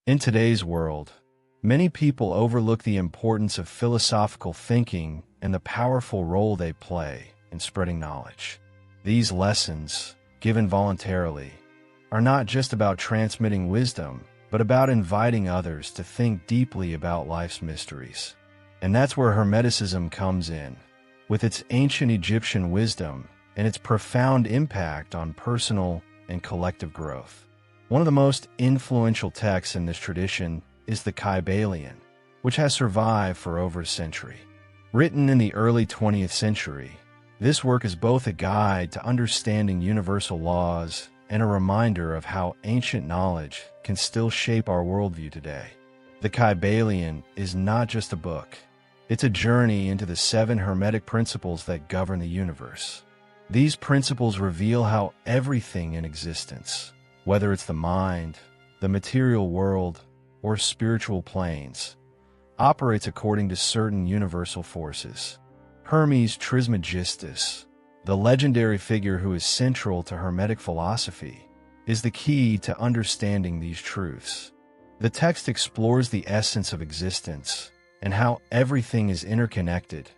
In today's world, many people overlook the importance of philosophical thinking and the powerful role they play in spreading knowledge. These lessons, given voluntarily, are not just about transmitting wisdom, but about inviting others to think deeply about life's mysteries. And that's where Hermeticism comes in, with its ancient Egyptian wisdom and its profound impact on personal and collective growth. One of the most influential texts in this tradition is the Kybalion, which has survived for over a century. Written in the early 20th century, this work is both a guide to understanding universal laws and a reminder of how ancient knowledge can still shape our worldview today. The Kybalion is not just a book. It's a journey into the 7 Hermetic principles that govern the universe. These principles reveal how everything in existence, whether it's the mind, the material world, or spiritual planes, operates according to certain universal forces. Hermes Trismegistus, the legendary figure who is central to Hermetic philosophy, is the key to understanding these truths. The text explores the essence of existence and how everything is interconnected,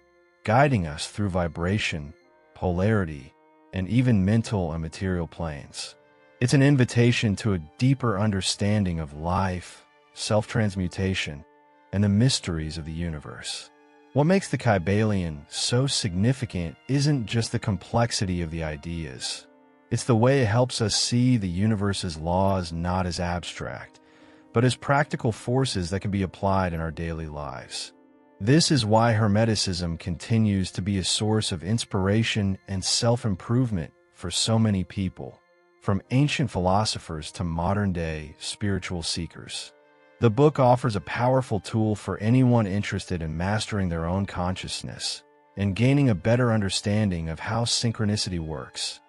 guiding us through vibration, polarity, and even mental and material planes. It's an invitation to a deeper understanding of life, self-transmutation, and the mysteries of the universe. What makes the Kybalion so significant isn't just the complexity of the ideas. It's the way it helps us see the universe's laws not as abstract, but as practical forces that can be applied in our daily lives. This is why Hermeticism continues to be a source of inspiration and self-improvement for so many people, from ancient philosophers to modern-day spiritual seekers. The book offers a powerful tool for anyone interested in mastering their own consciousness and gaining a better understanding of how synchronicity works,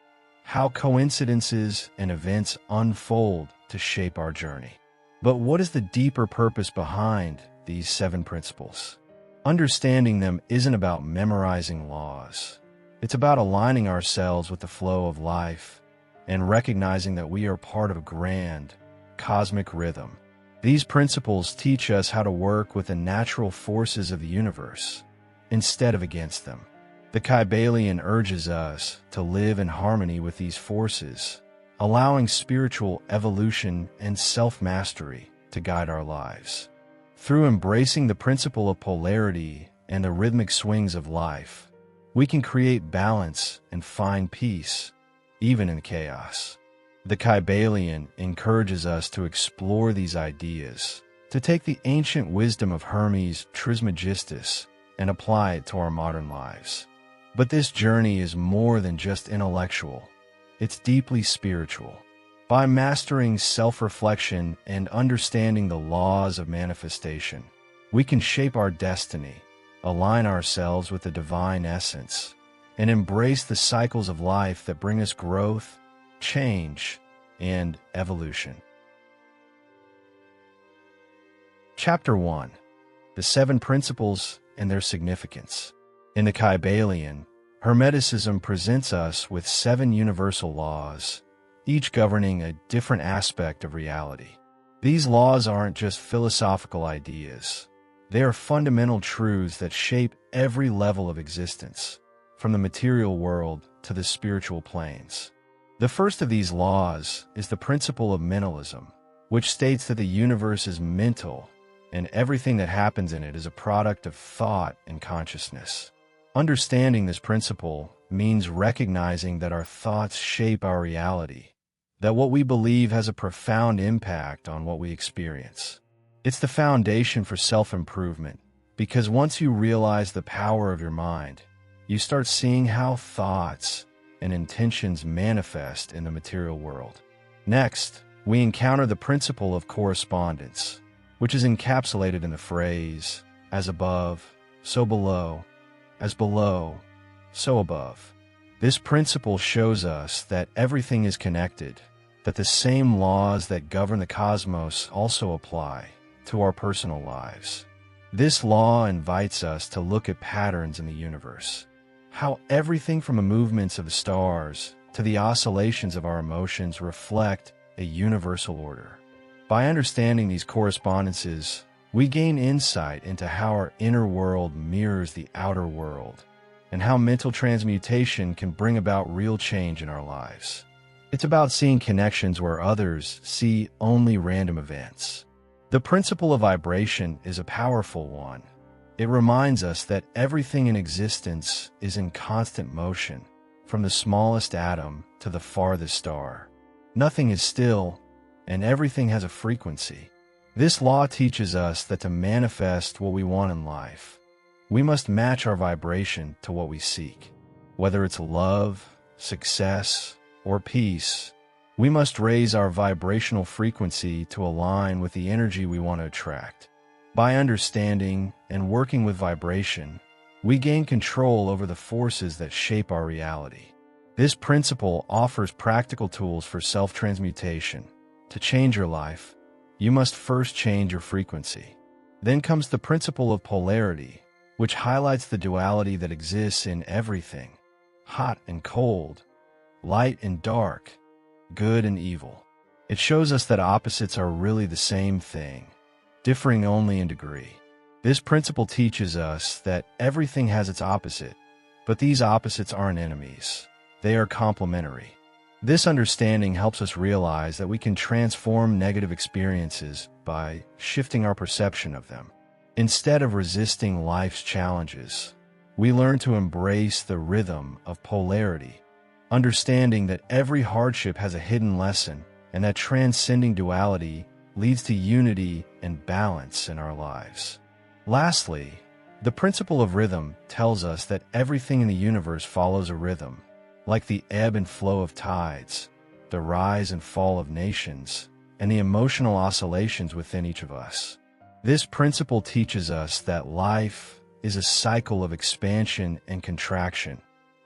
how coincidences and events unfold to shape our journey. But what is the deeper purpose behind these 7 principles? Understanding them isn't about memorizing laws. It's about aligning ourselves with the flow of life and recognizing that we are part of a grand, cosmic rhythm. These principles teach us how to work with the natural forces of the universe, instead of against them. The Kybalion urges us to live in harmony with these forces, allowing spiritual evolution and self-mastery to guide our lives. Through embracing the principle of polarity and the rhythmic swings of life, we can create balance and find peace, even in chaos. The Kybalion encourages us to explore these ideas, to take the ancient wisdom of Hermes Trismegistus and apply it to our modern lives. But this journey is more than just intellectual. It's deeply spiritual. By mastering self-reflection and understanding the laws of manifestation, we can shape our destiny, align ourselves with the divine essence, and embrace the cycles of life that bring us growth, change, and evolution. Chapter 1. The 7 Principles and Their Significance. In the Kybalion, Hermeticism presents us with 7 universal laws, each governing a different aspect of reality. These laws aren't just philosophical ideas. They are fundamental truths that shape every level of existence, from the material world to the spiritual planes. The first of these laws is the principle of mentalism, which states that the universe is mental and everything that happens in it is a product of thought and consciousness. Understanding this principle means recognizing that our thoughts shape our reality, that what we believe has a profound impact on what we experience. It's the foundation for self-improvement, because once you realize the power of your mind, you start seeing how thoughts and intentions manifest in the material world. Next, we encounter the principle of correspondence, which is encapsulated in the phrase, as above, so below, as below, so above. This principle shows us that everything is connected, that the same laws that govern the cosmos also apply to our personal lives. This law invites us to look at patterns in the universe, how everything from the movements of the stars to the oscillations of our emotions reflect a universal order. By understanding these correspondences, we gain insight into how our inner world mirrors the outer world, and how mental transmutation can bring about real change in our lives. It's about seeing connections where others see only random events. The principle of vibration is a powerful one. It reminds us that everything in existence is in constant motion, from the smallest atom to the farthest star. Nothing is still, and everything has a frequency. This law teaches us that to manifest what we want in life, we must match our vibration to what we seek. Whether it's love, success, or peace, we must raise our vibrational frequency to align with the energy we want to attract. By understanding and working with vibration, we gain control over the forces that shape our reality. This principle offers practical tools for self-transmutation. To change your life, you must first change your frequency. Then comes the principle of polarity, which highlights the duality that exists in everything: hot and cold, light and dark, good and evil. It shows us that opposites are really the same thing, differing only in degree. This principle teaches us that everything has its opposite, but these opposites aren't enemies. They are complementary. This understanding helps us realize that we can transform negative experiences by shifting our perception of them. Instead of resisting life's challenges, we learn to embrace the rhythm of polarity, understanding that every hardship has a hidden lesson and that transcending duality leads to unity and balance in our lives. Lastly, the principle of rhythm tells us that everything in the universe follows a rhythm, like the ebb and flow of tides, the rise and fall of nations, and the emotional oscillations within each of us. This principle teaches us that life is a cycle of expansion and contraction,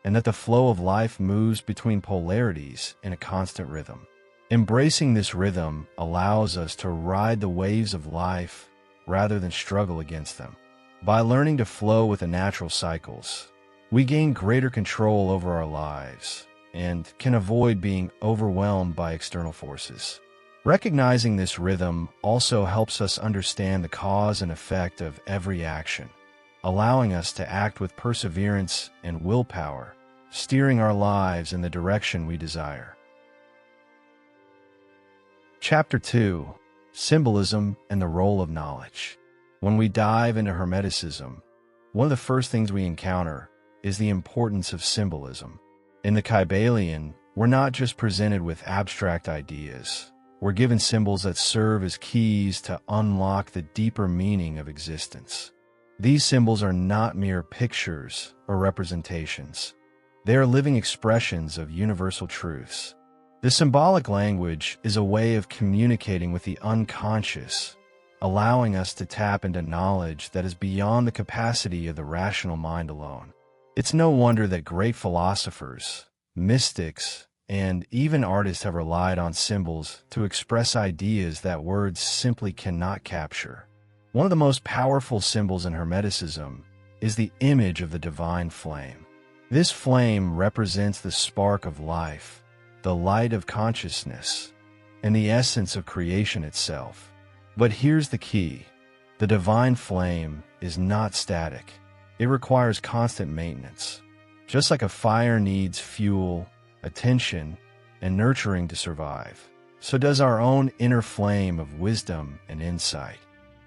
and that the flow of life moves between polarities in a constant rhythm. Embracing this rhythm allows us to ride the waves of life rather than struggle against them. By learning to flow with the natural cycles, we gain greater control over our lives and can avoid being overwhelmed by external forces. Recognizing this rhythm also helps us understand the cause and effect of every action, allowing us to act with perseverance and willpower, steering our lives in the direction we desire. Chapter 2: Symbolism and the Role of Knowledge. When we dive into Hermeticism, one of the first things we encounter is the importance of symbolism. In the Kybalion, we're not just presented with abstract ideas. We're given symbols that serve as keys to unlock the deeper meaning of existence. These symbols are not mere pictures or representations. They are living expressions of universal truths. The symbolic language is a way of communicating with the unconscious, allowing us to tap into knowledge that is beyond the capacity of the rational mind alone. It's no wonder that great philosophers, mystics, and even artists have relied on symbols to express ideas that words simply cannot capture. One of the most powerful symbols in Hermeticism is the image of the divine flame. This flame represents the spark of life, the light of consciousness, and the essence of creation itself. But here's the key: the divine flame is not static. It requires constant maintenance. Just like a fire needs fuel, attention, and nurturing to survive, so does our own inner flame of wisdom and insight.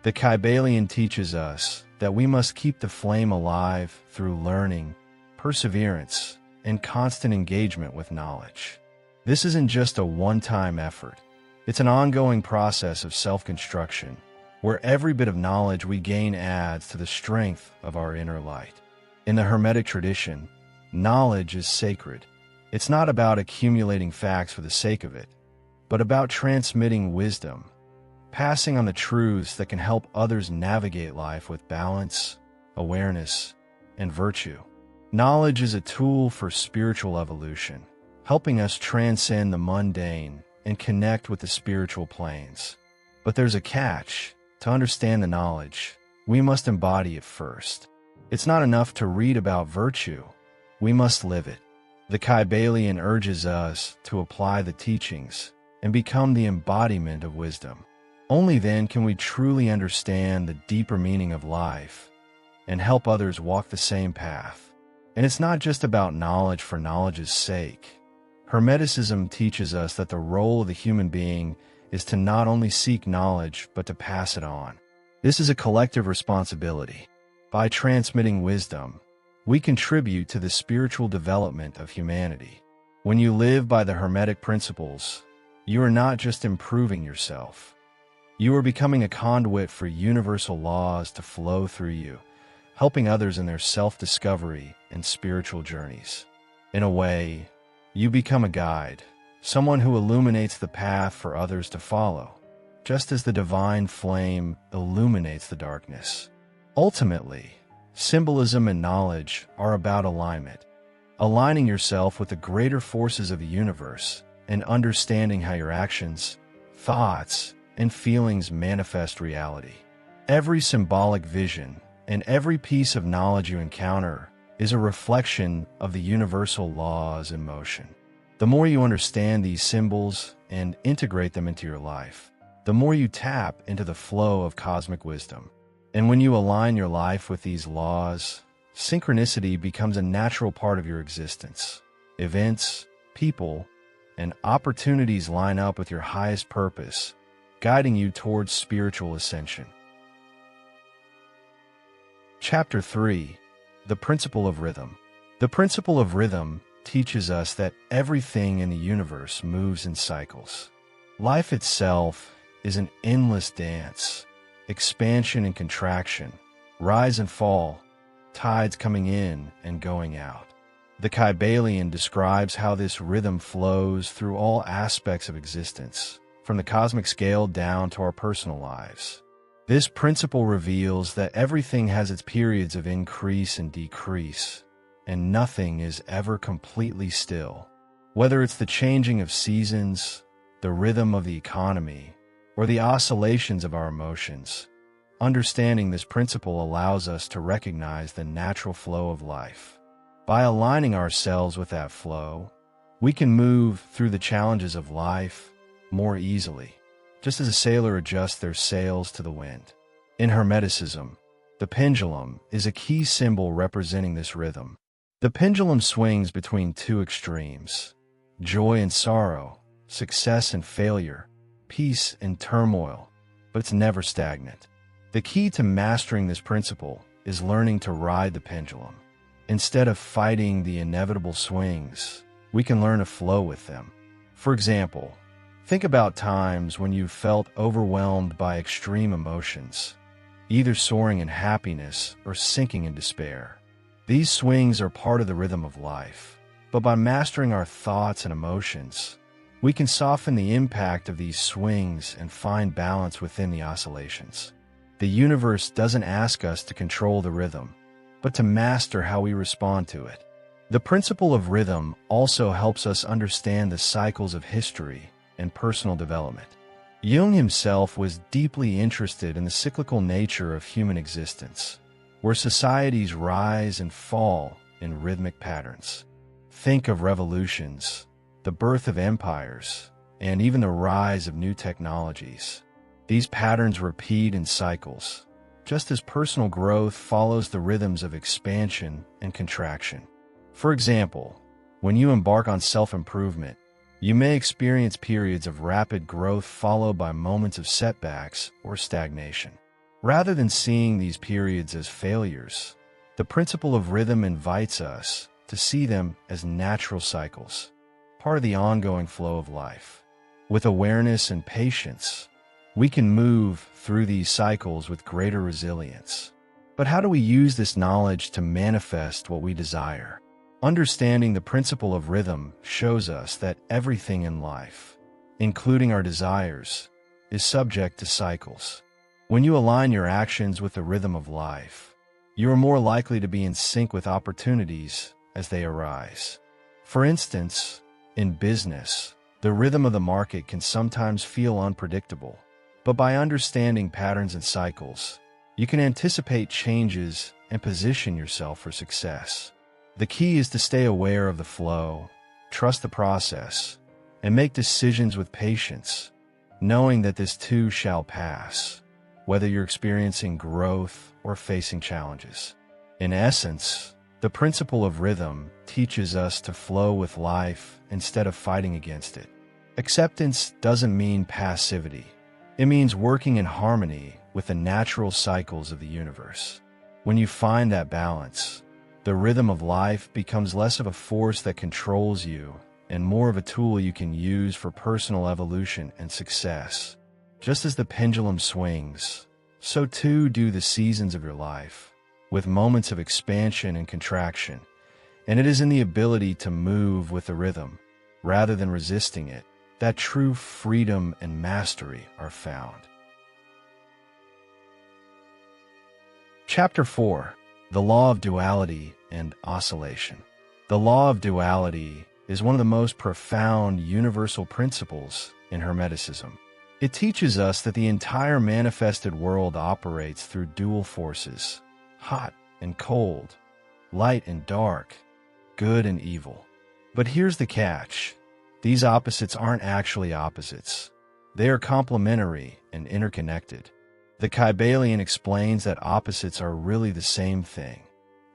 The Kybalion teaches us that we must keep the flame alive through learning, perseverance, and constant engagement with knowledge. This isn't just a one-time effort. It's an ongoing process of self-construction, where every bit of knowledge we gain adds to the strength of our inner light. In the Hermetic tradition, knowledge is sacred. It's not about accumulating facts for the sake of it, but about transmitting wisdom, passing on the truths that can help others navigate life with balance, awareness, and virtue. Knowledge is a tool for spiritual evolution, helping us transcend the mundane and connect with the spiritual planes. But there's a catch. To understand the knowledge, we must embody it first. It's not enough to read about virtue. We must live it. The Kybalion urges us to apply the teachings and become the embodiment of wisdom. Only then can we truly understand the deeper meaning of life and help others walk the same path. And it's not just about knowledge for knowledge's sake. Hermeticism teaches us that the role of the human being is to not only seek knowledge, but to pass it on. This is a collective responsibility. By transmitting wisdom, we contribute to the spiritual development of humanity. When you live by the Hermetic principles, you are not just improving yourself. You are becoming a conduit for universal laws to flow through you, helping others in their self-discovery and spiritual journeys. In a way, you become a guide, someone who illuminates the path for others to follow, just as the divine flame illuminates the darkness. Ultimately, symbolism and knowledge are about alignment, aligning yourself with the greater forces of the universe and understanding how your actions, thoughts, and feelings manifest reality. Every symbolic vision and every piece of knowledge you encounter is a reflection of the universal laws in motion. The more you understand these symbols and integrate them into your life, the more you tap into the flow of cosmic wisdom. And when you align your life with these laws, synchronicity becomes a natural part of your existence. Events, people, and opportunities line up with your highest purpose, guiding you towards spiritual ascension. Chapter 3. The Principle of Rhythm. The principle of rhythm teaches us that everything in the universe moves in cycles. Life itself is an endless dance, expansion and contraction, rise and fall, tides coming in and going out. The Kybalion describes how this rhythm flows through all aspects of existence, from the cosmic scale down to our personal lives. This principle reveals that everything has its periods of increase and decrease, and nothing is ever completely still. Whether it's the changing of seasons, the rhythm of the economy, or the oscillations of our emotions, understanding this principle allows us to recognize the natural flow of life. By aligning ourselves with that flow, we can move through the challenges of life more easily, just as a sailor adjusts their sails to the wind. In Hermeticism, the pendulum is a key symbol representing this rhythm. The pendulum swings between two extremes: joy and sorrow, success and failure, peace and turmoil, but it's never stagnant. The key to mastering this principle is learning to ride the pendulum. Instead of fighting the inevitable swings, we can learn to flow with them. For example, think about times when you felt overwhelmed by extreme emotions, either soaring in happiness or sinking in despair. These swings are part of the rhythm of life, but by mastering our thoughts and emotions, we can soften the impact of these swings and find balance within the oscillations. The universe doesn't ask us to control the rhythm, but to master how we respond to it. The principle of rhythm also helps us understand the cycles of history and personal development. Jung himself was deeply interested in the cyclical nature of human existence, where societies rise and fall in rhythmic patterns. Think of revolutions, the birth of empires, and even the rise of new technologies. These patterns repeat in cycles, just as personal growth follows the rhythms of expansion and contraction. For example, when you embark on self-improvement, you may experience periods of rapid growth followed by moments of setbacks or stagnation. Rather than seeing these periods as failures, the principle of rhythm invites us to see them as natural cycles, part of the ongoing flow of life. With awareness and patience, we can move through these cycles with greater resilience. But how do we use this knowledge to manifest what we desire? Understanding the principle of rhythm shows us that everything in life, including our desires, is subject to cycles. When you align your actions with the rhythm of life, you are more likely to be in sync with opportunities as they arise. For instance, in business, the rhythm of the market can sometimes feel unpredictable, but by understanding patterns and cycles, you can anticipate changes and position yourself for success. The key is to stay aware of the flow, trust the process, and make decisions with patience, knowing that this too shall pass, whether you're experiencing growth or facing challenges. In essence, the principle of rhythm teaches us to flow with life instead of fighting against it. Acceptance doesn't mean passivity. It means working in harmony with the natural cycles of the universe. When you find that balance, the rhythm of life becomes less of a force that controls you and more of a tool you can use for personal evolution and success. Just as the pendulum swings, so too do the seasons of your life, with moments of expansion and contraction. And it is in the ability to move with the rhythm, rather than resisting it, that true freedom and mastery are found. Chapter 4. The Law of Duality and Oscillation. The law of duality is one of the most profound universal principles in Hermeticism. It teaches us that the entire manifested world operates through dual forces, hot and cold, light and dark, good and evil. But here's the catch. These opposites aren't actually opposites. They are complementary and interconnected. The Kybalion explains that opposites are really the same thing,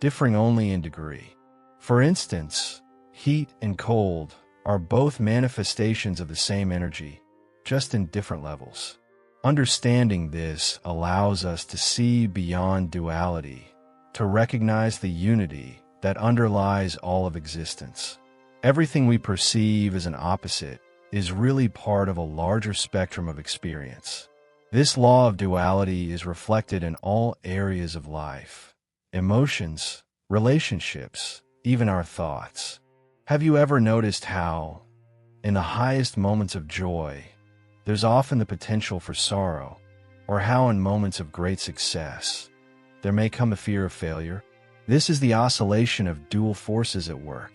differing only in degree. For instance, heat and cold are both manifestations of the same energy, just in different levels. Understanding this allows us to see beyond duality, to recognize the unity that underlies all of existence. Everything we perceive as an opposite is really part of a larger spectrum of experience. This law of duality is reflected in all areas of life: emotions, relationships, even our thoughts. Have you ever noticed how, in the highest moments of joy, there's often the potential for sorrow, or how in moments of great success, there may come a fear of failure? This is the oscillation of dual forces at work.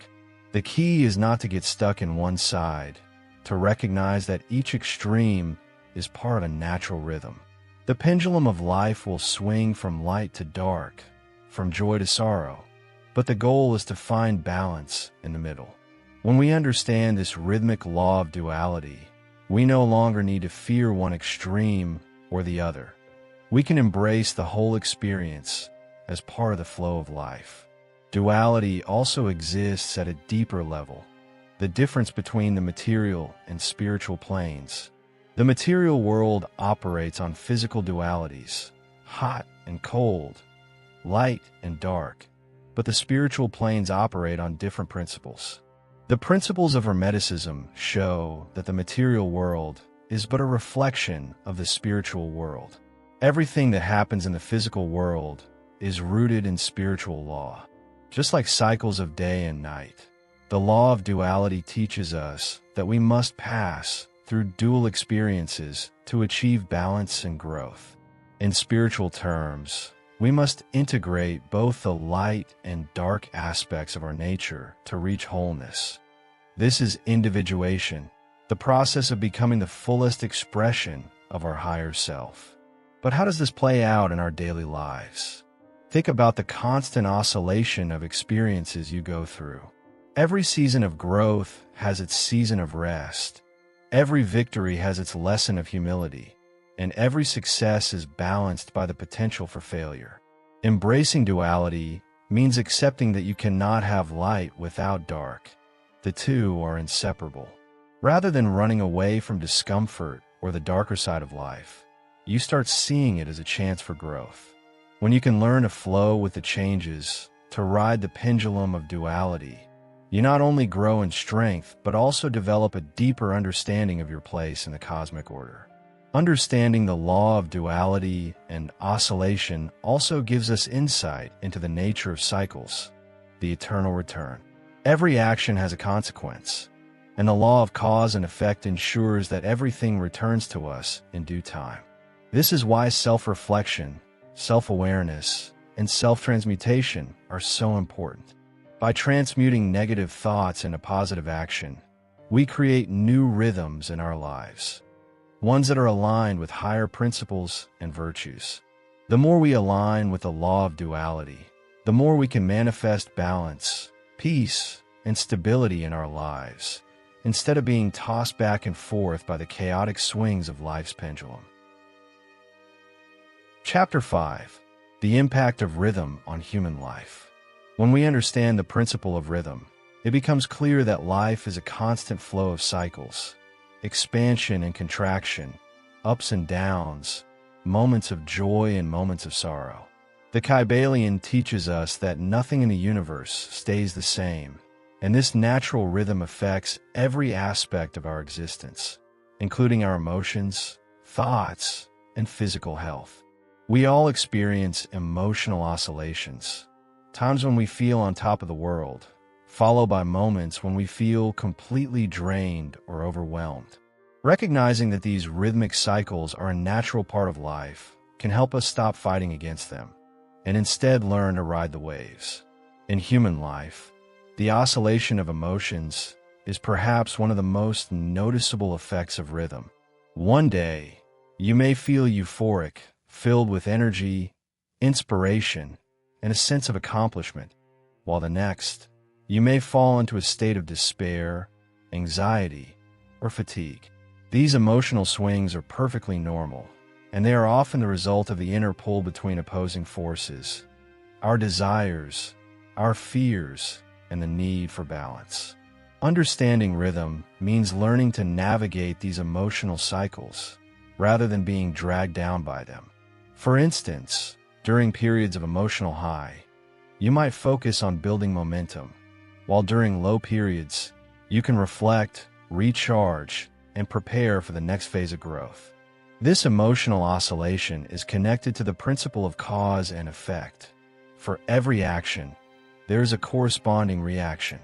The key is not to get stuck in one side, to recognize that each extreme is part of a natural rhythm. The pendulum of life will swing from light to dark, from joy to sorrow, but the goal is to find balance in the middle. When we understand this rhythmic law of duality, we no longer need to fear one extreme or the other. We can embrace the whole experience as part of the flow of life. Duality also exists at a deeper level, the difference between the material and spiritual planes. The material world operates on physical dualities, hot and cold, light and dark, but the spiritual planes operate on different principles. The principles of Hermeticism show that the material world is but a reflection of the spiritual world. Everything that happens in the physical world is rooted in spiritual law. Just like cycles of day and night, the law of duality teaches us that we must pass through dual experiences to achieve balance and growth. In spiritual terms, we must integrate both the light and dark aspects of our nature to reach wholeness. This is individuation, the process of becoming the fullest expression of our higher self. But how does this play out in our daily lives? Think about the constant oscillation of experiences you go through. Every season of growth has its season of rest. Every victory has its lesson of humility, and every success is balanced by the potential for failure. Embracing duality means accepting that you cannot have light without dark. The two are inseparable. Rather than running away from discomfort or the darker side of life, you start seeing it as a chance for growth. When you can learn to flow with the changes, to ride the pendulum of duality, you not only grow in strength, but also develop a deeper understanding of your place in the cosmic order. Understanding the law of duality and oscillation also gives us insight into the nature of cycles, the eternal return. Every action has a consequence, and the law of cause and effect ensures that everything returns to us in due time. This is why self-reflection, self-awareness, and self-transmutation are so important. By transmuting negative thoughts into positive action, we create new rhythms in our lives, ones that are aligned with higher principles and virtues. The more we align with the law of duality, the more we can manifest balance, peace, and stability in our lives, instead of being tossed back and forth by the chaotic swings of life's pendulum. Chapter 5. The Impact of Rhythm on Human Life. When we understand the principle of rhythm, it becomes clear that life is a constant flow of cycles, expansion and contraction, ups and downs, moments of joy and moments of sorrow. The Kybalion teaches us that nothing in the universe stays the same, and this natural rhythm affects every aspect of our existence, including our emotions, thoughts, and physical health. We all experience emotional oscillations, times when we feel on top of the world, followed by moments when we feel completely drained or overwhelmed. Recognizing that these rhythmic cycles are a natural part of life can help us stop fighting against them and instead learn to ride the waves. In human life, the oscillation of emotions is perhaps one of the most noticeable effects of rhythm. One day, you may feel euphoric, filled with energy, inspiration, and a sense of accomplishment, while the next, you may fall into a state of despair, anxiety, or fatigue. These emotional swings are perfectly normal, and they are often the result of the inner pull between opposing forces, our desires, our fears, and the need for balance. Understanding rhythm means learning to navigate these emotional cycles rather than being dragged down by them. For instance, during periods of emotional high, you might focus on building momentum, while during low periods, you can reflect, recharge, and prepare for the next phase of growth. This emotional oscillation is connected to the principle of cause and effect. For every action, there is a corresponding reaction.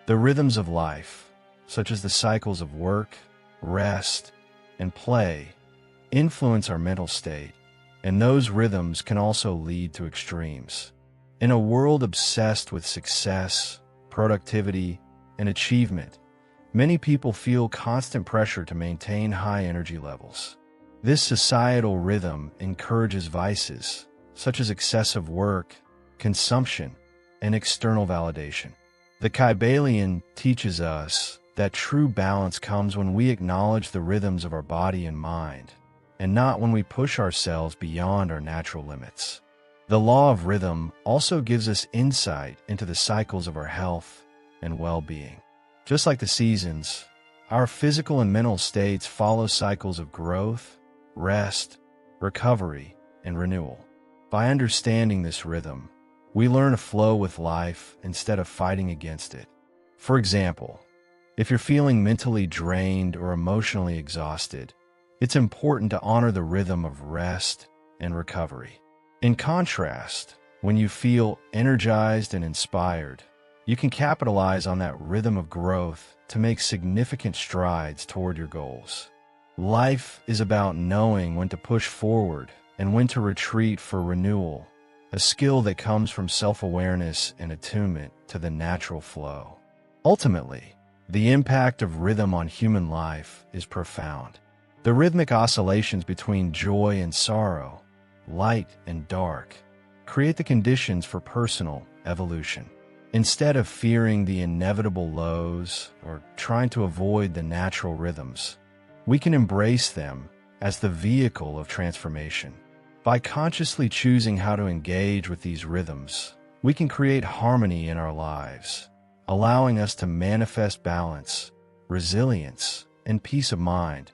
The rhythms of life, such as the cycles of work, rest, and play, influence our mental state, and those rhythms can also lead to extremes. In a world obsessed with success, productivity, and achievement, many people feel constant pressure to maintain high energy levels. This societal rhythm encourages vices, such as excessive work, consumption, and external validation. The Kybalion teaches us that true balance comes when we acknowledge the rhythms of our body and mind, and not when we push ourselves beyond our natural limits. The law of rhythm also gives us insight into the cycles of our health and well-being. Just like the seasons, our physical and mental states follow cycles of growth, rest, recovery, and renewal. By understanding this rhythm, we learn to flow with life instead of fighting against it. For example, if you're feeling mentally drained or emotionally exhausted, it's important to honor the rhythm of rest and recovery. In contrast, when you feel energized and inspired, you can capitalize on that rhythm of growth to make significant strides toward your goals. Life is about knowing when to push forward and when to retreat for renewal, a skill that comes from self-awareness and attunement to the natural flow. Ultimately, the impact of rhythm on human life is profound. The rhythmic oscillations between joy and sorrow, light and dark, create the conditions for personal evolution. Instead of fearing the inevitable lows or trying to avoid the natural rhythms, we can embrace them as the vehicle of transformation. By consciously choosing how to engage with these rhythms, we can create harmony in our lives, allowing us to manifest balance, resilience, and peace of mind,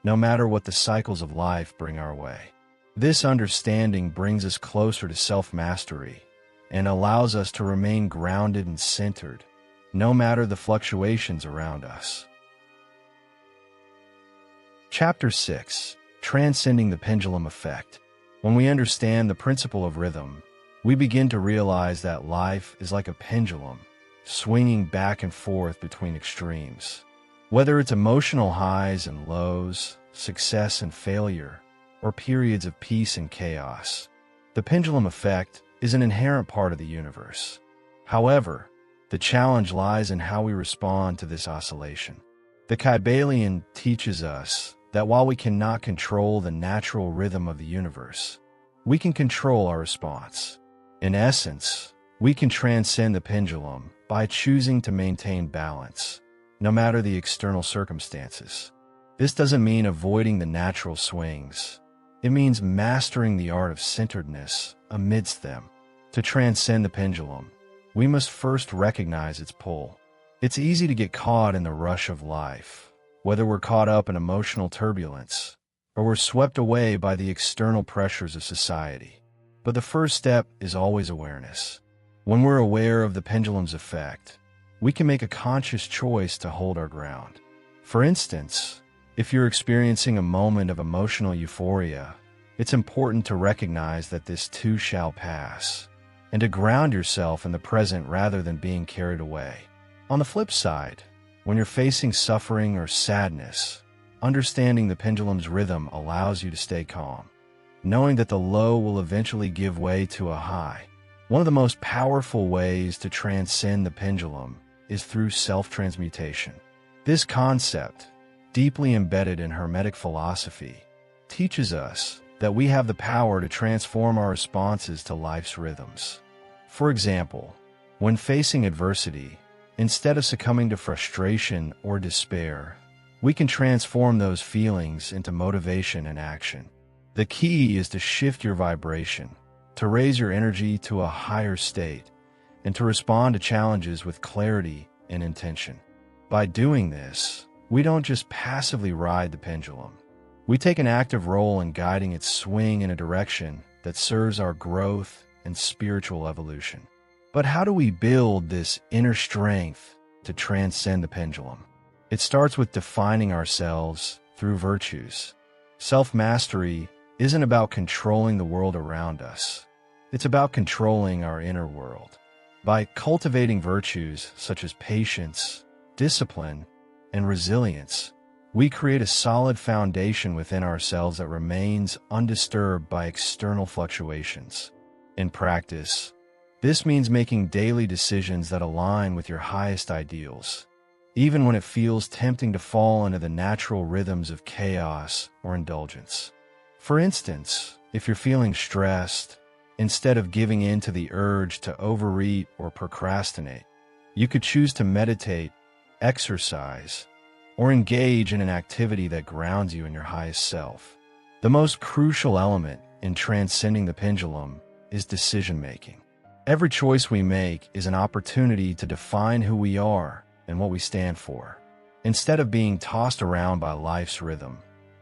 no matter what the cycles of life bring our way. This understanding brings us closer to self-mastery and allows us to remain grounded and centered, no matter the fluctuations around us. Chapter 6. Transcending the Pendulum Effect. When we understand the principle of rhythm, we begin to realize that life is like a pendulum, swinging back and forth between extremes. Whether it's emotional highs and lows, success and failure, or periods of peace and chaos, the pendulum effect is an inherent part of the universe. However, the challenge lies in how we respond to this oscillation. The Kybalion teaches us that while we cannot control the natural rhythm of the universe, we can control our response. In essence, we can transcend the pendulum by choosing to maintain balance, no matter the external circumstances. This doesn't mean avoiding the natural swings. It means mastering the art of centeredness amidst them. To transcend the pendulum, we must first recognize its pull. It's easy to get caught in the rush of life, whether we're caught up in emotional turbulence or we're swept away by the external pressures of society. But the first step is always awareness. When we're aware of the pendulum's effect, we can make a conscious choice to hold our ground. For instance, if you're experiencing a moment of emotional euphoria, it's important to recognize that this too shall pass, and to ground yourself in the present rather than being carried away. On the flip side, when you're facing suffering or sadness, understanding the pendulum's rhythm allows you to stay calm, knowing that the low will eventually give way to a high. One of the most powerful ways to transcend the pendulum is through self-transmutation. This concept, deeply embedded in Hermetic philosophy, teaches us that we have the power to transform our responses to life's rhythms. For example, when facing adversity, instead of succumbing to frustration or despair, we can transform those feelings into motivation and action. The key is to shift your vibration, to raise your energy to a higher state, and to respond to challenges with clarity and intention. By doing this, we don't just passively ride the pendulum. We take an active role in guiding its swing in a direction that serves our growth and spiritual evolution. But how do we build this inner strength to transcend the pendulum? It starts with defining ourselves through virtues. Self-mastery isn't about controlling the world around us. It's about controlling our inner world. By cultivating virtues such as patience, discipline, and resilience, we create a solid foundation within ourselves that remains undisturbed by external fluctuations. In practice, this means making daily decisions that align with your highest ideals, even when it feels tempting to fall into the natural rhythms of chaos or indulgence. For instance, if you're feeling stressed, instead of giving in to the urge to overeat or procrastinate, you could choose to meditate, exercise, or engage in an activity that grounds you in your highest self. The most crucial element in transcending the pendulum is decision-making. Every choice we make is an opportunity to define who we are and what we stand for. Instead of being tossed around by life's rhythm,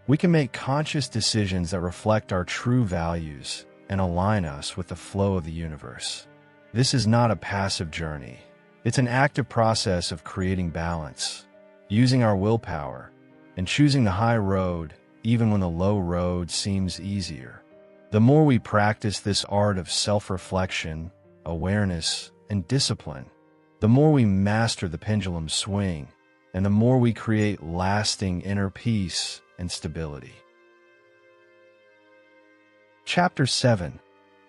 we can make conscious decisions that reflect our true values and align us with the flow of the universe. This is not a passive journey. It's an active process of creating balance, using our willpower, and choosing the high road even when the low road seems easier. The more we practice this art of self-reflection, awareness, and discipline, the more we master the pendulum swing, and the more we create lasting inner peace and stability. Chapter 7.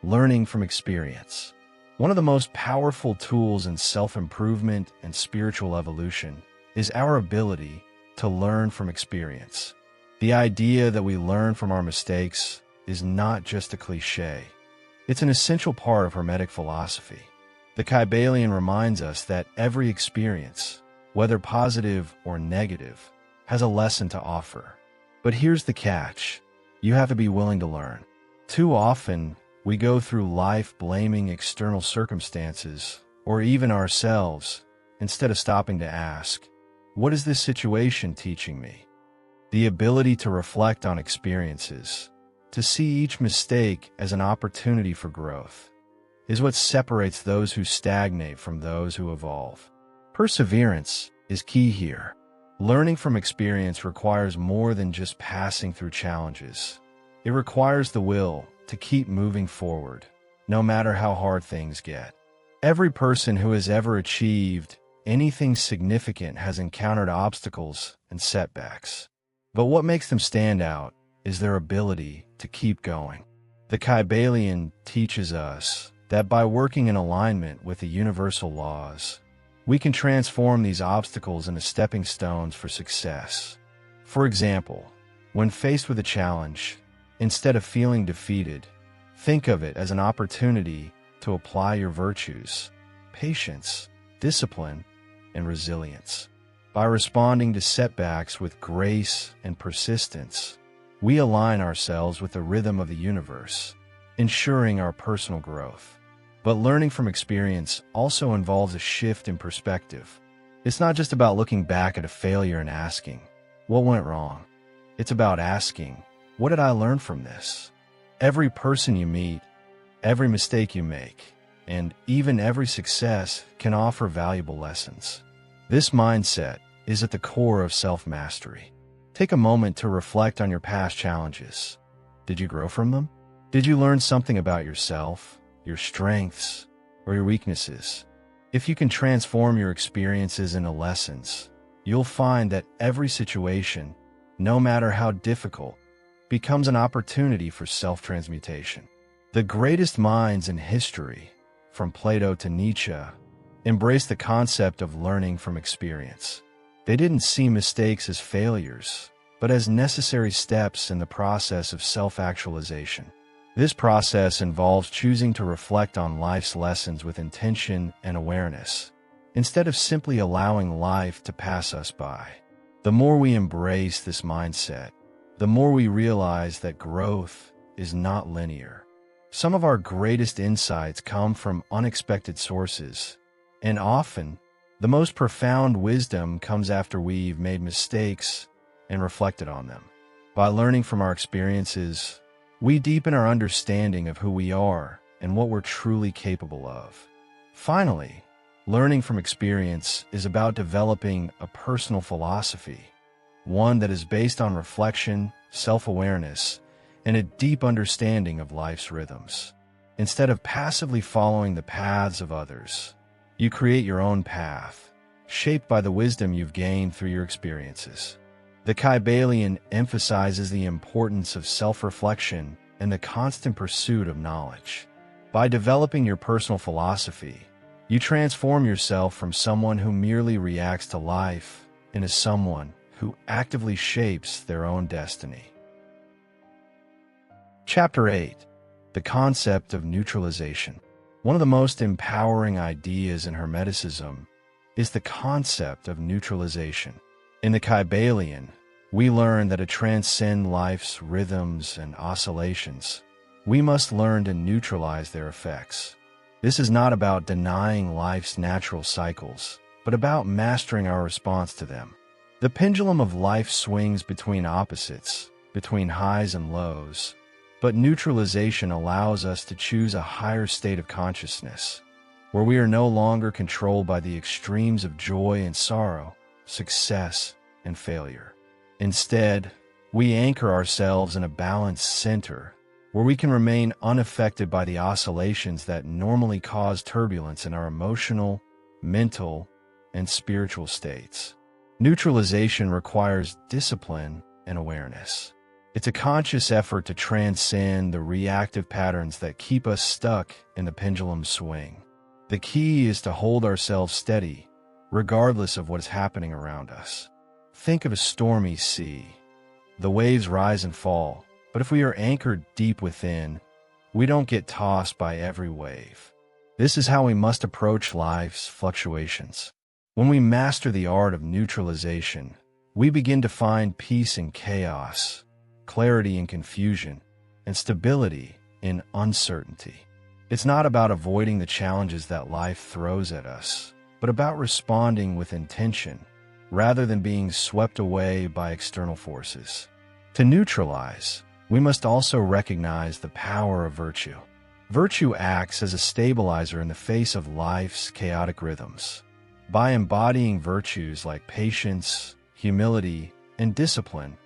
Learning from Experience. One of the most powerful tools in self-improvement and spiritual evolution is our ability to learn from experience. The idea that we learn from our mistakes is not just a cliché. It's an essential part of Hermetic philosophy. The Kybalion reminds us that every experience, whether positive or negative, has a lesson to offer. But here's the catch: you have to be willing to learn. Too often, we go through life blaming external circumstances, or even ourselves, instead of stopping to ask, what is this situation teaching me? The ability to reflect on experiences, to see each mistake as an opportunity for growth, is what separates those who stagnate from those who evolve. Perseverance is key here. Learning from experience requires more than just passing through challenges. It requires the will to keep moving forward, no matter how hard things get. Every person who has ever achieved anything significant has encountered obstacles and setbacks. But what makes them stand out is their ability to keep going. The Kybalion teaches us that by working in alignment with the universal laws, we can transform these obstacles into stepping stones for success. For example, when faced with a challenge, instead of feeling defeated, think of it as an opportunity to apply your virtues, patience, discipline, and resilience. By responding to setbacks with grace and persistence, we align ourselves with the rhythm of the universe, ensuring our personal growth. But learning from experience also involves a shift in perspective. It's not just about looking back at a failure and asking, what went wrong? It's about asking, what did I learn from this? Every person you meet, every mistake you make, and even every success can offer valuable lessons. This mindset is at the core of self-mastery. Take a moment to reflect on your past challenges. Did you grow from them? Did you learn something about yourself, your strengths, or your weaknesses? If you can transform your experiences into lessons, you'll find that every situation, no matter how difficult, becomes an opportunity for self-transmutation. The greatest minds in history, from Plato to Nietzsche, embraced the concept of learning from experience. They didn't see mistakes as failures, but as necessary steps in the process of self-actualization. This process involves choosing to reflect on life's lessons with intention and awareness, instead of simply allowing life to pass us by. The more we embrace this mindset, the more we realize that growth is not linear. Some of our greatest insights come from unexpected sources, and often, the most profound wisdom comes after we've made mistakes and reflected on them. By learning from our experiences, we deepen our understanding of who we are and what we're truly capable of. Finally, learning from experience is about developing a personal philosophy, one that is based on reflection, self-awareness, and a deep understanding of life's rhythms. Instead of passively following the paths of others, you create your own path, shaped by the wisdom you've gained through your experiences. The Kybalion emphasizes the importance of self-reflection and the constant pursuit of knowledge. By developing your personal philosophy, you transform yourself from someone who merely reacts to life into someone who actively shapes their own destiny. Chapter 8. The Concept of Neutralization. One of the most empowering ideas in Hermeticism is the concept of neutralization. In the Kybalion, we learn that to transcend life's rhythms and oscillations, we must learn to neutralize their effects. This is not about denying life's natural cycles, but about mastering our response to them. The pendulum of life swings between opposites, between highs and lows, but neutralization allows us to choose a higher state of consciousness, where we are no longer controlled by the extremes of joy and sorrow, success and failure. Instead, we anchor ourselves in a balanced center, where we can remain unaffected by the oscillations that normally cause turbulence in our emotional, mental, and spiritual states. Neutralization requires discipline and awareness. It's a conscious effort to transcend the reactive patterns that keep us stuck in the pendulum swing. The key is to hold ourselves steady, regardless of what is happening around us. Think of a stormy sea. The waves rise and fall, but if we are anchored deep within, we don't get tossed by every wave. This is how we must approach life's fluctuations. When we master the art of neutralization, we begin to find peace in chaos, clarity in confusion, and stability in uncertainty. It's not about avoiding the challenges that life throws at us, but about responding with intention, rather than being swept away by external forces. To neutralize, we must also recognize the power of virtue. Virtue acts as a stabilizer in the face of life's chaotic rhythms. By embodying virtues like patience, humility, and discipline,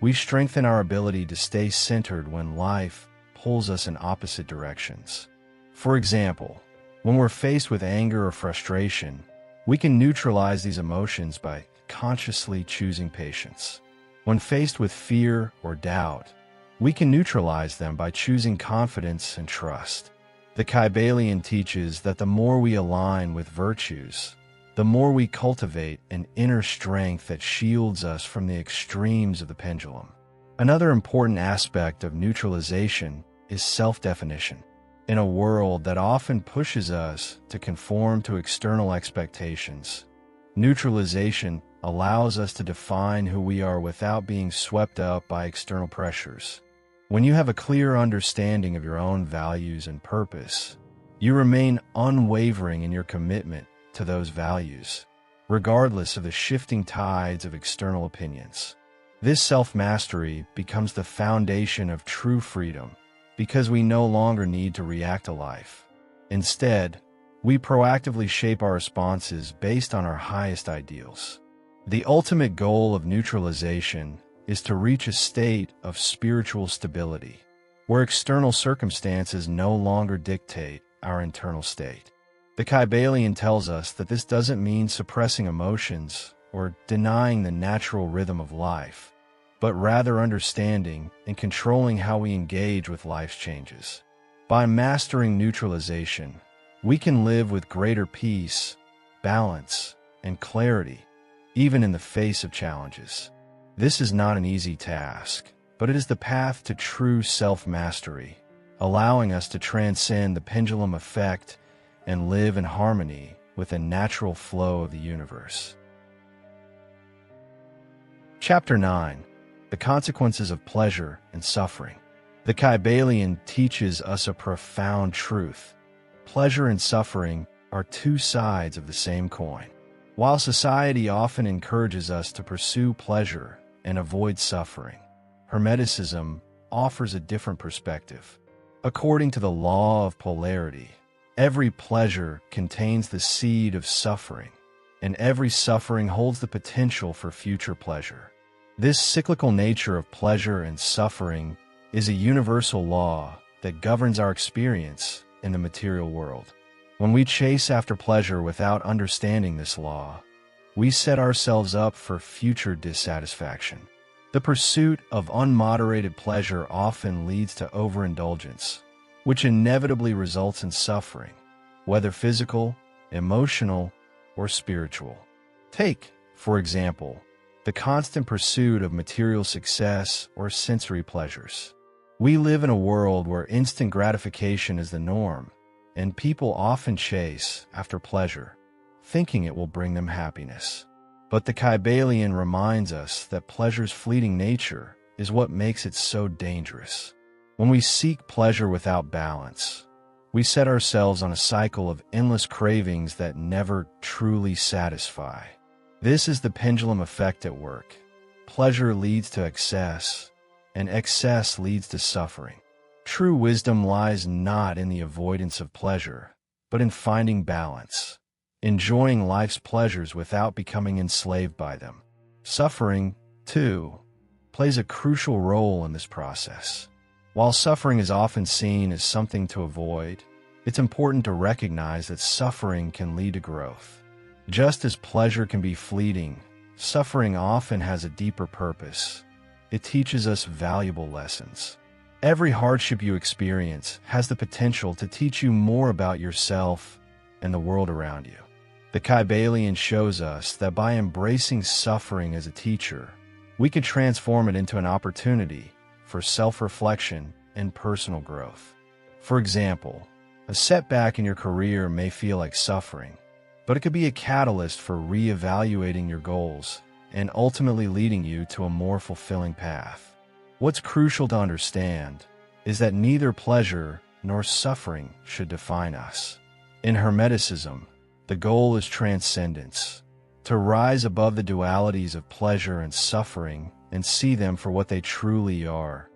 we strengthen our ability to stay centered when life pulls us in opposite directions. For example, when we're faced with anger or frustration, we can neutralize these emotions by consciously choosing patience. When faced with fear or doubt, we can neutralize them by choosing confidence and trust. The Kybalion teaches that the more we align with virtues, the more we cultivate an inner strength that shields us from the extremes of the pendulum. Another important aspect of neutralization is self-definition. In a world that often pushes us to conform to external expectations, neutralization allows us to define who we are without being swept up by external pressures. When you have a clear understanding of your own values and purpose, you remain unwavering in your commitment to those values, regardless of the shifting tides of external opinions. This self-mastery becomes the foundation of true freedom because we no longer need to react to life. Instead, we proactively shape our responses based on our highest ideals. The ultimate goal of neutralization is to reach a state of spiritual stability, where external circumstances no longer dictate our internal state. The Kybalion tells us that this doesn't mean suppressing emotions or denying the natural rhythm of life, but rather understanding and controlling how we engage with life's changes. By mastering neutralization, we can live with greater peace, balance, and clarity, even in the face of challenges. This is not an easy task, but it is the path to true self-mastery, allowing us to transcend the pendulum effect and live in harmony with the natural flow of the universe. Chapter 9. The Consequences of Pleasure and Suffering. The Kybalion teaches us a profound truth. Pleasure and suffering are two sides of the same coin. While society often encourages us to pursue pleasure and avoid suffering, Hermeticism offers a different perspective. According to the law of polarity, every pleasure contains the seed of suffering, and every suffering holds the potential for future pleasure. This cyclical nature of pleasure and suffering is a universal law that governs our experience in the material world. When we chase after pleasure without understanding this law, we set ourselves up for future dissatisfaction. The pursuit of unmoderated pleasure often leads to overindulgence, which inevitably results in suffering, whether physical, emotional, or spiritual. Take, for example, the constant pursuit of material success or sensory pleasures. We live in a world where instant gratification is the norm, and people often chase after pleasure, thinking it will bring them happiness. But the Kybalion reminds us that pleasure's fleeting nature is what makes it so dangerous. When we seek pleasure without balance, we set ourselves on a cycle of endless cravings that never truly satisfy. This is the pendulum effect at work. Pleasure leads to excess, and excess leads to suffering. True wisdom lies not in the avoidance of pleasure, but in finding balance, enjoying life's pleasures without becoming enslaved by them. Suffering, too, plays a crucial role in this process. While suffering is often seen as something to avoid, it's important to recognize that suffering can lead to growth. Just as pleasure can be fleeting, suffering often has a deeper purpose. It teaches us valuable lessons. Every hardship you experience has the potential to teach you more about yourself and the world around you. The Kybalion shows us that by embracing suffering as a teacher, we can transform it into an opportunity for self-reflection and personal growth. For example, a setback in your career may feel like suffering, but it could be a catalyst for re-evaluating your goals and ultimately leading you to a more fulfilling path. What's crucial to understand is that neither pleasure nor suffering should define us. In Hermeticism, the goal is transcendence, to rise above the dualities of pleasure and suffering and see them for what they truly are,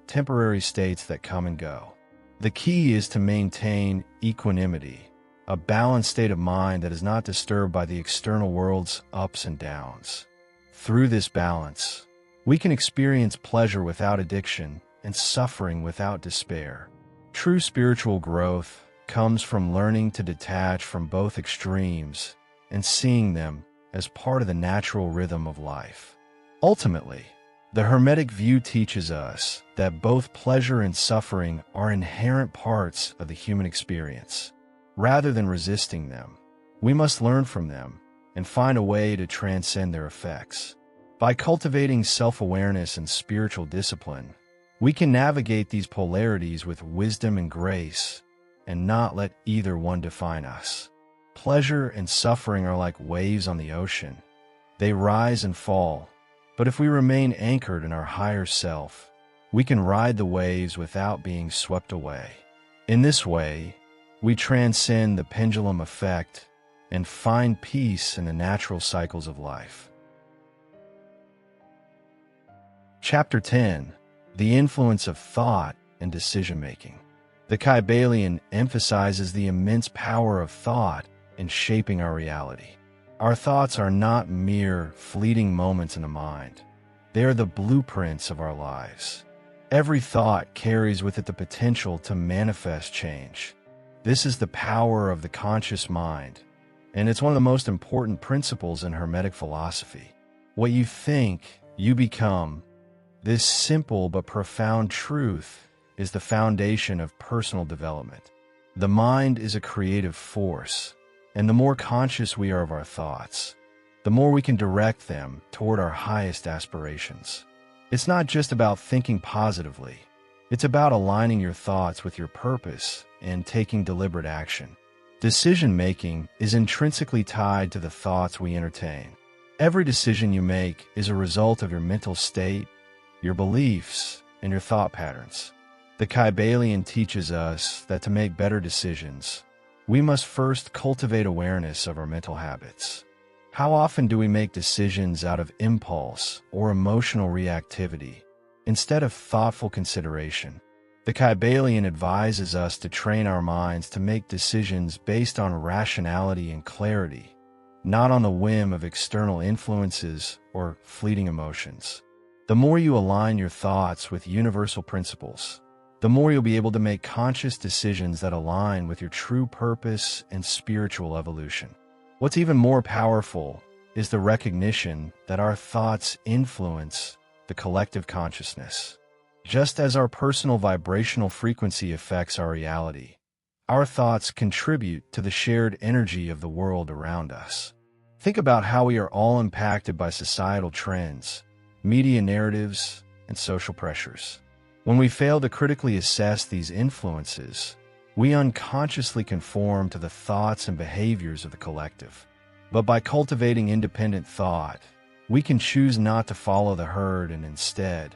temporary states that come and go. The key is to maintain equanimity, a balanced state of mind that is not disturbed by the external world's ups and downs. Through this balance, we can experience pleasure without addiction and suffering without despair. True spiritual growth comes from learning to detach from both extremes and seeing them as part of the natural rhythm of life. Ultimately, the Hermetic view teaches us that both pleasure and suffering are inherent parts of the human experience. Rather than resisting them, we must learn from them and find a way to transcend their effects. By cultivating self-awareness and spiritual discipline, we can navigate these polarities with wisdom and grace and not let either one define us. Pleasure and suffering are like waves on the ocean. They rise and fall, but if we remain anchored in our higher self, we can ride the waves without being swept away. In this way, we transcend the pendulum effect and find peace in the natural cycles of life. Chapter 10. The Influence of Thought and Decision-Making. The Kybalion emphasizes the immense power of thought in shaping our reality. Our thoughts are not mere fleeting moments in the mind. They are the blueprints of our lives. Every thought carries with it the potential to manifest change. This is the power of the conscious mind, and it's one of the most important principles in Hermetic philosophy. What you think, you become. This simple but profound truth is the foundation of personal development. The mind is a creative force, and the more conscious we are of our thoughts, the more we can direct them toward our highest aspirations. It's not just about thinking positively. It's about aligning your thoughts with your purpose and taking deliberate action. Decision-making is intrinsically tied to the thoughts we entertain. Every decision you make is a result of your mental state, your beliefs, and your thought patterns. The Kybalion teaches us that to make better decisions, we must first cultivate awareness of our mental habits. How often do we make decisions out of impulse or emotional reactivity instead of thoughtful consideration? The Kybalion advises us to train our minds to make decisions based on rationality and clarity, not on the whim of external influences or fleeting emotions. The more you align your thoughts with universal principles, the more you'll be able to make conscious decisions that align with your true purpose and spiritual evolution. What's even more powerful is the recognition that our thoughts influence the collective consciousness. Just as our personal vibrational frequency affects our reality, our thoughts contribute to the shared energy of the world around us. Think about how we are all impacted by societal trends, media narratives, and social pressures. When we fail to critically assess these influences, we unconsciously conform to the thoughts and behaviors of the collective. But by cultivating independent thought, we can choose not to follow the herd and instead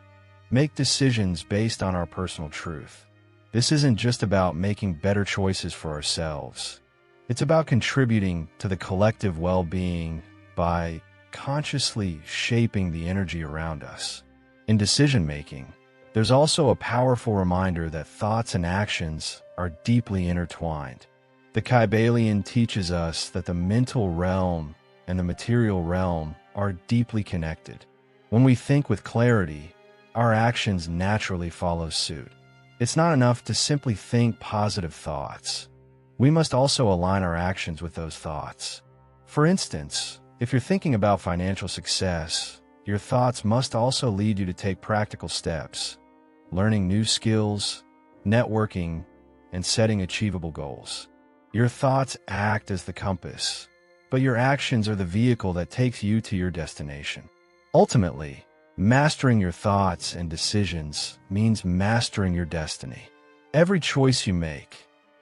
make decisions based on our personal truth. This isn't just about making better choices for ourselves. It's about contributing to the collective well-being by consciously shaping the energy around us. In decision-making, there's also a powerful reminder that thoughts and actions are deeply intertwined. The Kybalion teaches us that the mental realm and the material realm are deeply connected. When we think with clarity, our actions naturally follow suit. It's not enough to simply think positive thoughts. We must also align our actions with those thoughts. For instance, if you're thinking about financial success, your thoughts must also lead you to take practical steps, learning new skills, networking, and setting achievable goals. Your thoughts act as the compass, but your actions are the vehicle that takes you to your destination. Ultimately, mastering your thoughts and decisions means mastering your destiny. Every choice you make,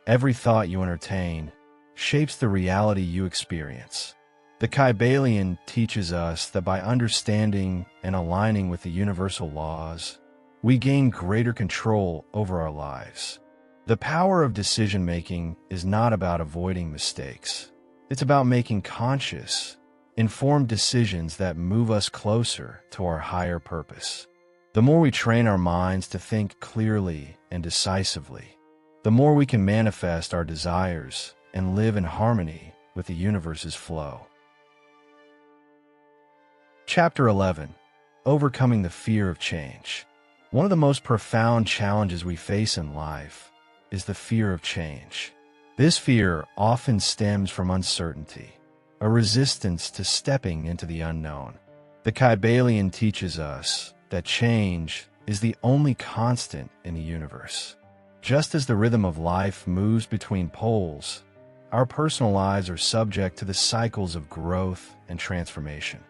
every thought you entertain, shapes the reality you experience. The Kybalion teaches us that by understanding and aligning with the universal laws, we gain greater control over our lives. The power of decision-making is not about avoiding mistakes. It's about making conscious, informed decisions that move us closer to our higher purpose. The more we train our minds to think clearly and decisively, the more we can manifest our desires and live in harmony with the universe's flow. Chapter 11. Overcoming the Fear of Change. One of the most profound challenges we face in life is the fear of change. This fear often stems from uncertainty, a resistance to stepping into the unknown. The Kybalion teaches us that change is the only constant in the universe. Just as the rhythm of life moves between poles, our personal lives are subject to the cycles of growth and transformation.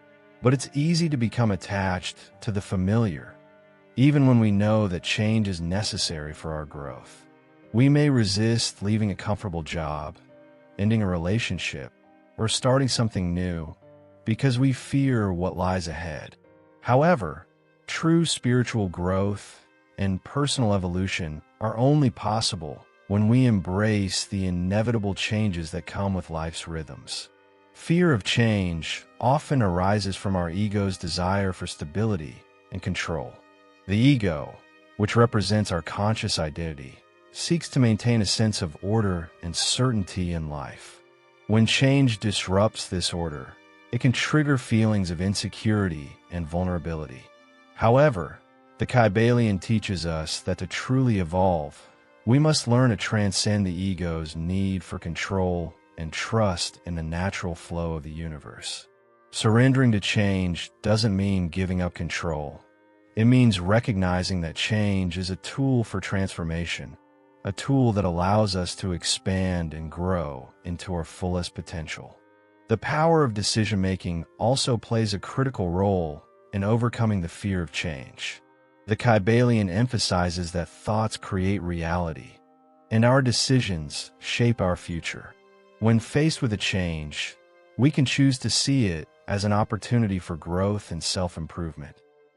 But it's easy to become attached to the familiar, even when we know that change is necessary for our growth. We may resist leaving a comfortable job, ending a relationship, or starting something new, because we fear what lies ahead. However, true spiritual growth and personal evolution are only possible when we embrace the inevitable changes that come with life's rhythms. Fear of change often arises from our ego's desire for stability and control. The ego, which represents our conscious identity, seeks to maintain a sense of order and certainty in life. When change disrupts this order, it can trigger feelings of insecurity and vulnerability. However, the Kybalion teaches us that to truly evolve, we must learn to transcend the ego's need for control and trust in the natural flow of the universe. Surrendering to change doesn't mean giving up control. It means recognizing that change is a tool for transformation, a tool that allows us to expand and grow into our fullest potential. The power of decision-making also plays a critical role in overcoming the fear of change. The Kybalion emphasizes that thoughts create reality, and our decisions shape our future. When faced with a change, we can choose to see it as an opportunity for growth and self-improvement.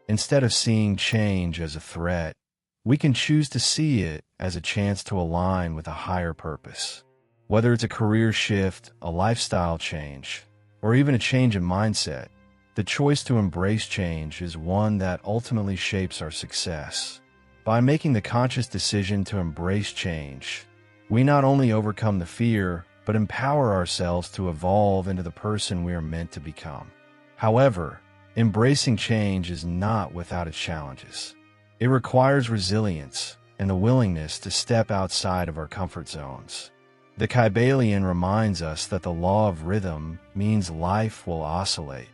Instead of seeing change as a threat, we can choose to see it as a chance to align with a higher purpose. Whether it's a career shift, a lifestyle change, or even a change in mindset, the choice to embrace change is one that ultimately shapes our success. By making the conscious decision to embrace change, we not only overcome the fear, but empower ourselves to evolve into the person we are meant to become. However, embracing change is not without its challenges. It requires resilience and the willingness to step outside of our comfort zones. The Kybalion reminds us that the law of rhythm means life will oscillate,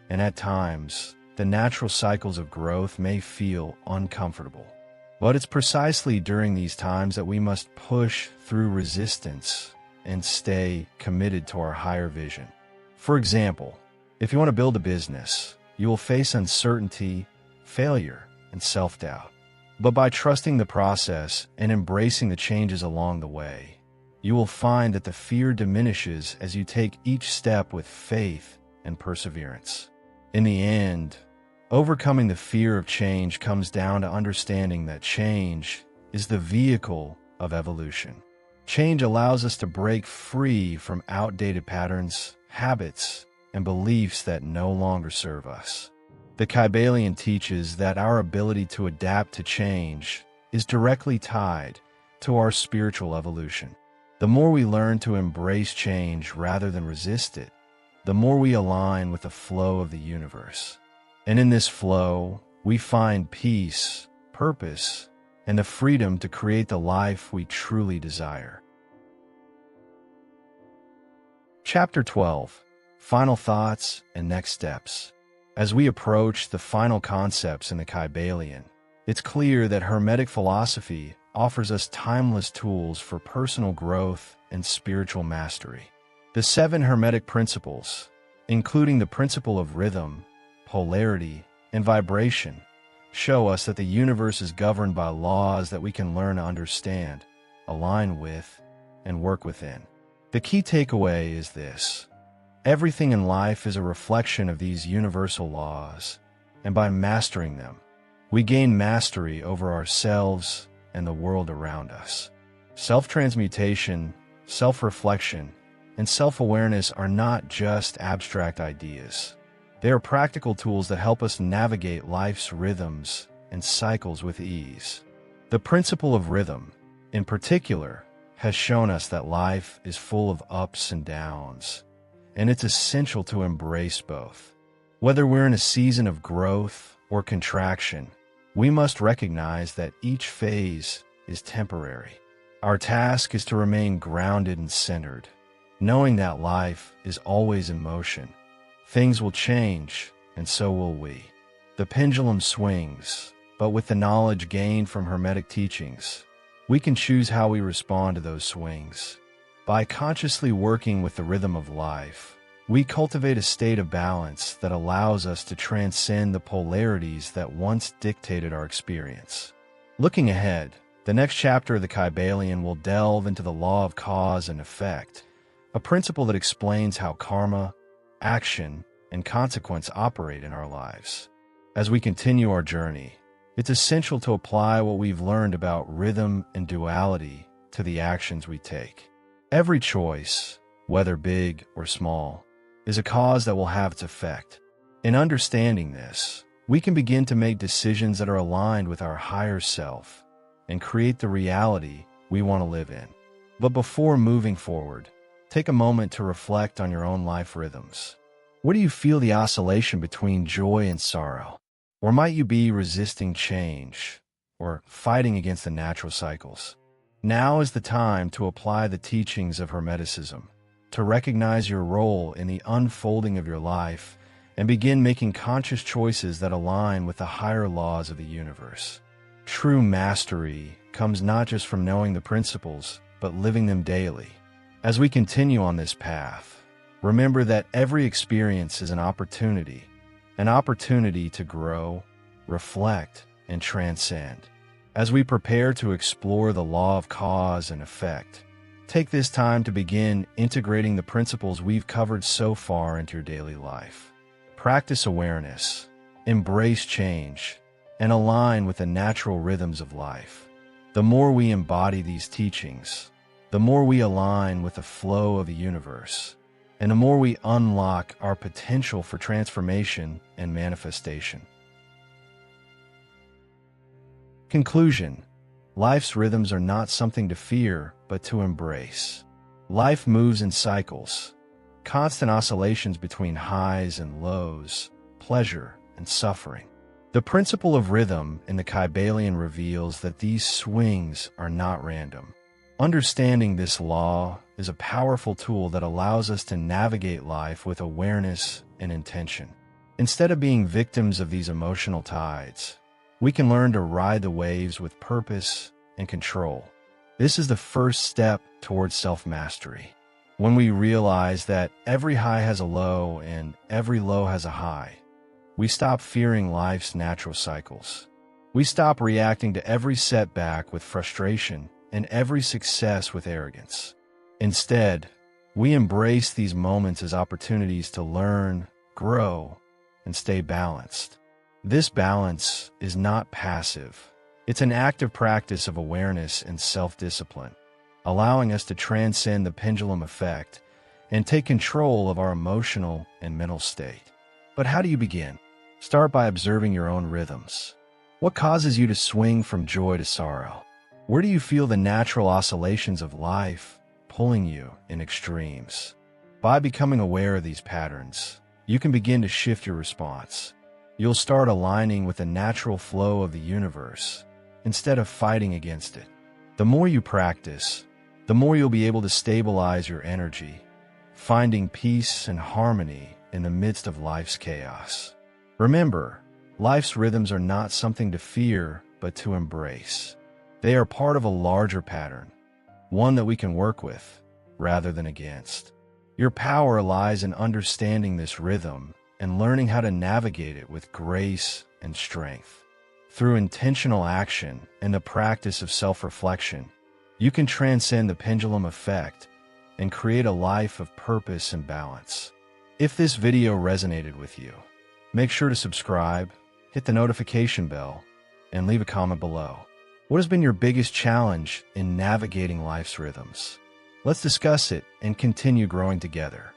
and at times, the natural cycles of growth may feel uncomfortable. But it's precisely during these times that we must push through resistance and stay committed to our higher vision. For example, if you want to build a business, you will face uncertainty, failure, and self-doubt. But by trusting the process and embracing the changes along the way, you will find that the fear diminishes as you take each step with faith and perseverance. In the end, overcoming the fear of change comes down to understanding that change is the vehicle of evolution. Change allows us to break free from outdated patterns, habits, and beliefs that no longer serve us. The Kybalion teaches that our ability to adapt to change is directly tied to our spiritual evolution. The more we learn to embrace change rather than resist it, the more we align with the flow of the universe. And in this flow, we find peace, purpose, and the freedom to create the life we truly desire. Chapter 12. Final Thoughts and Next Steps. As we approach the final concepts in the Kybalion, it's clear that Hermetic philosophy offers us timeless tools for personal growth and spiritual mastery. The 7 Hermetic principles, including the principle of rhythm, polarity, and vibration, show us that the universe is governed by laws that we can learn to understand, align with, and work within. The key takeaway is this: everything in life is a reflection of these universal laws, and by mastering them, we gain mastery over ourselves and the world around us. Self-transmutation, self-reflection, and self-awareness are not just abstract ideas. They are practical tools that help us navigate life's rhythms and cycles with ease. The principle of rhythm, in particular, has shown us that life is full of ups and downs, and it's essential to embrace both. Whether we're in a season of growth or contraction, we must recognize that each phase is temporary. Our task is to remain grounded and centered, knowing that life is always in motion. Things will change, and so will we. The pendulum swings, but with the knowledge gained from Hermetic teachings, we can choose how we respond to those swings. By consciously working with the rhythm of life, we cultivate a state of balance that allows us to transcend the polarities that once dictated our experience. Looking ahead, the next chapter of the Kybalion will delve into the law of cause and effect, a principle that explains how karma, action, and consequence operate in our lives. As we continue our journey, it's essential to apply what we've learned about rhythm and duality to the actions we take. Every choice, whether big or small, is a cause that will have its effect. In understanding this, we can begin to make decisions that are aligned with our higher self and create the reality we want to live in. But before moving forward, take a moment to reflect on your own life rhythms. Where do you feel the oscillation between joy and sorrow? Or might you be resisting change or fighting against the natural cycles? Now is the time to apply the teachings of Hermeticism, to recognize your role in the unfolding of your life and begin making conscious choices that align with the higher laws of the universe. True mastery comes not just from knowing the principles, but living them daily. As we continue on this path, remember that every experience is an opportunity to grow, reflect, and transcend. As we prepare to explore the law of cause and effect, take this time to begin integrating the principles we've covered so far into your daily life. Practice awareness, embrace change, and align with the natural rhythms of life. The more we embody these teachings, the more we align with the flow of the universe, and the more we unlock our potential for transformation and manifestation. Conclusion: life's rhythms are not something to fear, but to embrace. Life moves in cycles, constant oscillations between highs and lows, pleasure and suffering. The principle of rhythm in the Kybalion reveals that these swings are not random. Understanding this law is a powerful tool that allows us to navigate life with awareness and intention. Instead of being victims of these emotional tides, we can learn to ride the waves with purpose and control. This is the first step towards self-mastery. When we realize that every high has a low and every low has a high, we stop fearing life's natural cycles. We stop reacting to every setback with frustration and every success with arrogance. Instead, we embrace these moments as opportunities to learn, grow, and stay balanced. This balance is not passive. It's an active practice of awareness and self-discipline, allowing us to transcend the pendulum effect and take control of our emotional and mental state. But how do you begin? Start by observing your own rhythms. What causes you to swing from joy to sorrow? Where do you feel the natural oscillations of life pulling you in extremes? By becoming aware of these patterns, you can begin to shift your response. You'll start aligning with the natural flow of the universe instead of fighting against it. The more you practice, the more you'll be able to stabilize your energy, finding peace and harmony in the midst of life's chaos. Remember, life's rhythms are not something to fear, but to embrace. They are part of a larger pattern, one that we can work with rather than against. Your power lies in understanding this rhythm and learning how to navigate it with grace and strength. Through intentional action and the practice of self-reflection, you can transcend the pendulum effect and create a life of purpose and balance. If this video resonated with you, make sure to subscribe, hit the notification bell, and leave a comment below. What has been your biggest challenge in navigating life's rhythms? Let's discuss it and continue growing together.